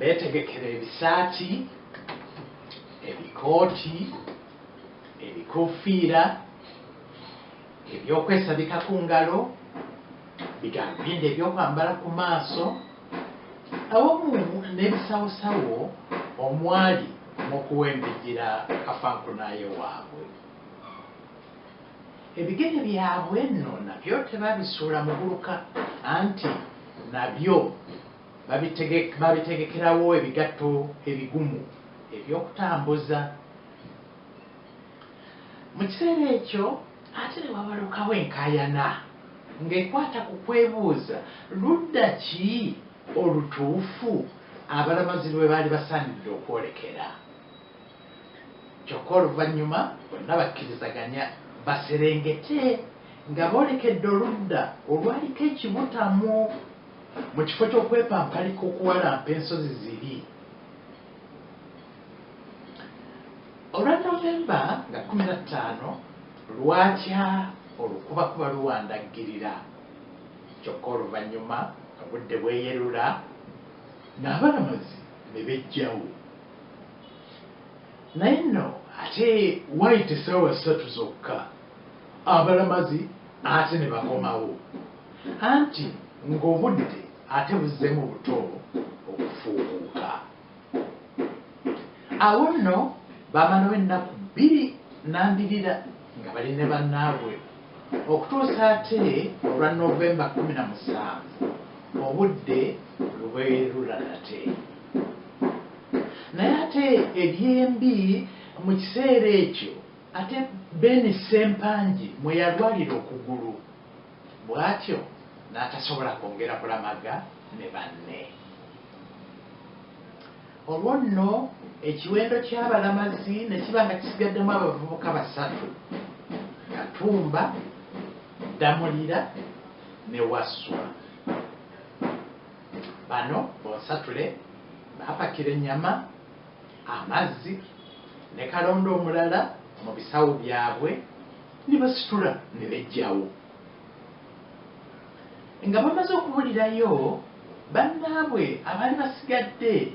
betegekera ebisaati, ebikooti, ebikofiira, ebyokwesabika ku ngalo, bigambinde ebyokwambala ku maaso, awamu n'ebisawosawo omwali n'okuwembejjera kafankunayo waabwe. Ebigere byabwe nno nabyo tebabisuula mu guluka, anti nabyo babitegekerawo ebigatto ebigumu ebyokutambuza. Mu kiseera ekyo ate ne wabalukawo enkaayana ng'ekwata ku kwebuuza ludda ki olutuufu abalamazi lwe baali basaanidde okwolekera. Kyokka oluvannyuma bonna bakkirizaganya baserengete nga boolekedde oludda olwaliko ekibutamu mu kifo ky'okwepampalika okuwalampa ensozi ziri. Olwa Novemba nga 15 lwatya olukubakuba luwandaggirira. Kyokka oluvannyuma obudde bweyerula n'abalamazi ne bejjawo. Naye nno ate wayita essaawa 3 zokka abalamazi ate ne bakomawo, anti ng'obudde ate buzzeemu buto okufuukuuka. Awo nno baamalawo ennaku 2 nandirira nga bali ne bannaabwe okutuusa ate olwa Novemba 17 obudde lubweerula nate. Naye ate ebyembi mu kiseera ekyo ate Beni Ssempangi mwe yalwalira okugulu, bw'atyo n'atasobola kwongera kulamaga ne banne. Olwo nno ekiwendo ky'abalamazi ne kiba nga kisigaddemu abavubuka 3: Katumba, Damulira ne Wasswa. Bano bonsatule baapakira ennyama, amazzi ne kalondo omulala mu bisawo byabwe ne basitula ne bejjawo. Nga bamaze okubulirayo, bannaabwe abaali basigadde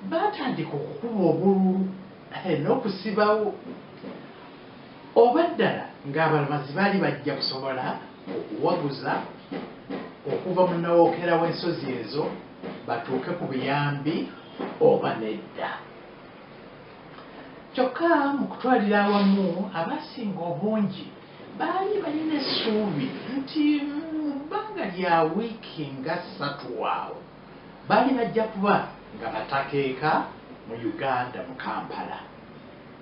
baatandika okukuba obululu n'okusibawo. Oba ddala ng'abalamazi baali bajja kusobola okuwaguza okuva mu nawookera w'ensozi ezo batuuke ku buyambi oba nedda. Kyokka mu kutwalira awamu abasinga obungi baali balina essuubi nti mu bbanga lya wiiki nga 3 awo baali bajja kuba nga batakeeka mu Uganda mu Kampala.